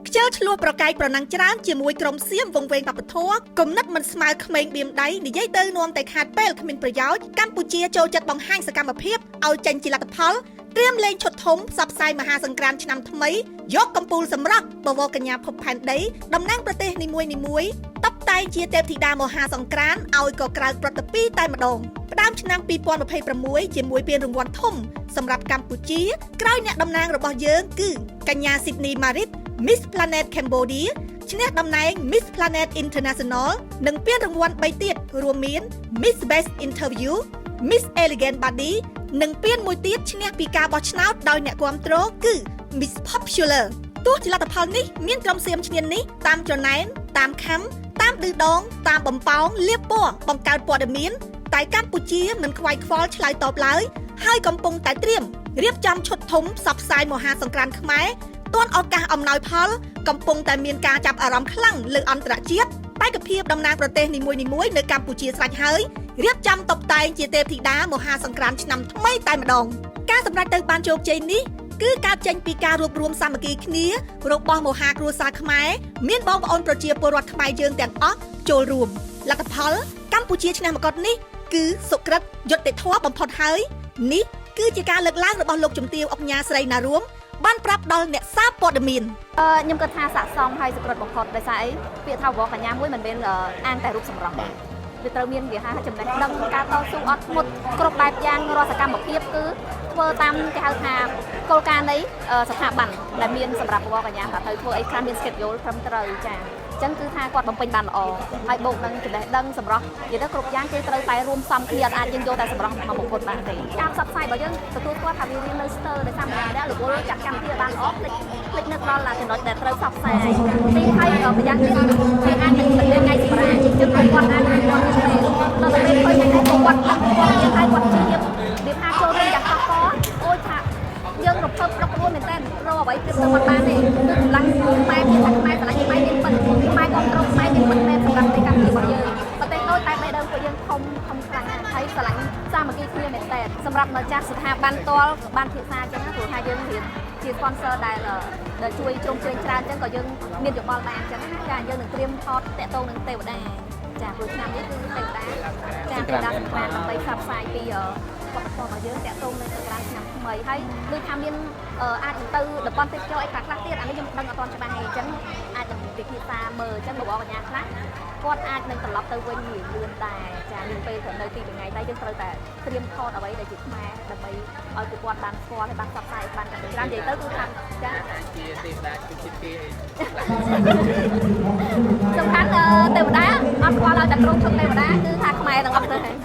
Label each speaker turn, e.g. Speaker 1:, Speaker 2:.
Speaker 1: ខ្ជិលឆ្លោះប្រកែកប្រណាំងច្រើនជាមួយក្រុមសៀមវង្វេងបព្វធម៌គំនិតមិនស្មើក្មេងបៀមដៃនិយាយទៅនាំតែខាតពេលគ្មានប្រយោជន៍កម្ពុជាចូលចិត្តបង្ហាញសកម្មភាពឲ្យចេញជាលទ្ធផលត្រៀមលេងឈុតធំផ្សព្វផ្សាយមហាសង្ក្រាន្តឆ្នាំថ្មីយកកំពូលសម្រាប់បវរកញ្ញាភពផែនដីតំណាងប្រទេសនីមួយៗតបតែងជាទេពធីតាមហាសង្ក្រាន្តឲ្យក៏ក្រៅប្រតិពីតែម្ដងផ្ដើមឆ្នាំ2026ជាមួយពានរង្វាន់ធំសម្រាប់កម្ពុជាក្រោយអ្នកតំណាងរបស់យើងគឺកញ្ញា Sydney Marit Miss Planet Cambodia ឈ្នះតំណែង Miss Planet International និងពានរង្វាន់3ទៀតរួមមាន Miss Best Interview Miss Elegant Body និងពានមួយទៀតឈ្នះពីការបោះឆ្នោតដោយអ្នកគាំទ្រគឺ Miss Popular ទោះជាលទ្ធផលនេះមានក្រុមសៀមឈ្នានីសតាមច្រណែនតាមខំតាមឌឺដងតាមបំពងលាបពណ៌បង្កើតព័ត៌មានតែកម្ពុជាមិនខ្វាយខ្វល់ឆ្លើយតបឡើយហើយកំពុងតែត្រៀមរៀបចំឈុតធំផ្សព្វផ្សាយមហាសង្ក្រាន្តខ្មែរទាន់ឱកាសអំណោយផលកំពុងតែមានការចាប់អារម្មណ៍ខ្លាំងលើអន្តរជាតិបេក្ខភាពតំណាងប្រទេសនីមួយៗនៅកម្ពុជាស្រេចហើយរៀបចំតុបតែងជាទេពធីតាមហាសង្ក្រាន្តឆ្នាំថ្មីតែម្ដងការសម្រេចទៅបានជោគជ័យនេះគឺកើតចេញពីការរួបរวมសាមគ្គីគ្នារបស់មហាគ្រួសារខ្មែរមានបងប្អូនប្រជាពលរដ្ឋខ្មែរយើងទាំងអស់ចូលរួមលទ្ធផលកម្ពុជាឈ្នះមកុដនេះគឺសុក្រិតយុត្តិធម៌បំផុតហើយនេះគឺជាការលើកឡើងរបស់លោកជំទាវអុកញ៉ាស្រីណារួមបានប្រាប់ដល់អ្នកសារព័ត៌មាន
Speaker 2: ខ្ញុំគិតថាស័ក្តិសមហើយសុក្រិតបំផុតដោយសារអីពាក្យថាវកញ្ញាមួយមិនមែនអានតែរូបសម្រស់ទេវាត្រូវមានវាហៅចំណេះដឹងការតស៊ូអត់ធ្មត់គ្រប់បែបយ៉ាងរាល់សកម្មភាពគឺធ្វើតាមគេហៅថាគោលការណ៍នៃស្ថាប័នដែលមានសម្រាប់វកញ្ញាថាត្រូវធ្វើអីខ្លះមាន schedule ត្រឹមត្រូវចាអញ្ចឹងគឺថាគាត់បំពេញបានល្អហើយបូកនឹងចំណេះដឹងសម្រស់និយាយទៅគ្រប់យ៉ាងគេត្រូវតែរួមផ្សំគ្នាអត់អាចយើងយកតែសម្រស់មកប្រកួតបានទេការផ្សព្វផ្សាយរបស់យើងទទួលស្គាល់ថាវារៀននៅស្ទើរដោយសារម្យ៉ាងដែរលោកចាត់កម្មវិធីបានល្អភ្លេចនឹកដល់ចំណុចដែលត្រូវផ្សព្វផ្សាយទីហើយម្យ៉ាងទៀតគេអាចនឹងលេងថ្ងៃសម្រាប់អញ្ចឹងគាត់អាចគាត់ទៅពេលឃើញតែគាត់យើងហើយគាត់ជាវាថាចូលរៀនយ៉ាងកកអូយថាយើងរំភើបប្រកួតមែនតើរកអ្វីទៀតទៅមិនបានទេគឺកម្លាំងខ្មែរមានតែខ្មែរឆ្លាញ់ខ្មែរមានប៉ុនខ្មែរគ្រប់គ្រងខ្មែរមានប៉ុនមែនសម្រាប់ទីកម្មរបស់យើងប្រទេសដូចតែបេះដូងពួកយើងធំខ្លាំងណាស់ហើយឆ្លាញ់សាមគ្គីគ្នាមែនតើសម្រាប់នៅចាស់ស្ថាប័នតលបានភាសាអញ្ចឹងព្រោះថាយើងរៀនជា sponsor ដែលជួយជ្រោមជ្រែងច្រើនអញ្ចឹងក៏យើងមានយោបល់បានអញ្ចឹងណាចាយើងនឹងត្រៀមថតតាក់ទងនឹងទេវតាចាព្រោះឆ្នាំនេះគឺទេវតាចាទេវតាសម្រាប់ដើម្បីផ្សព្វផ្សាយពីវប្បធម៌របស់យើងតាក់ទងនឹងសង្ក្រាន្តឆ្នាំថ្មីហើយដូចថាមានអាចទៅតំបន់ទេសចរអីខ្លះទៀតអានេះខ្ញុំដឹងអត់ទាន់ច្បាស់ទេអញ្ចឹងអាចនឹងពិភាក្សាមើលអញ្ចឹងបងប្អូនកញ្ញាខ្លះគាត់អាចនឹងត្រឡប់ទៅវិញលឿនដែរចាមានពេលគាត់នៅទីថ្ងៃតែយើងត្រូវតែត្រៀមថតអ្វីដែលជាខ្មែរដើម្បីឲ្យពួកគាត់បានស្គាល់ហើយបានផ្សព្វផ្សាយបានកាន់តែច្រើននិយាយទៅគឺថាចាជាទេវតាគឺជាគេសំខាន់ទេវតាអត់ស្គាល់ឲ្យតែក្រុមជុំទេវតាគឺថាខ្មែរទាំងអស់ទៅហើយ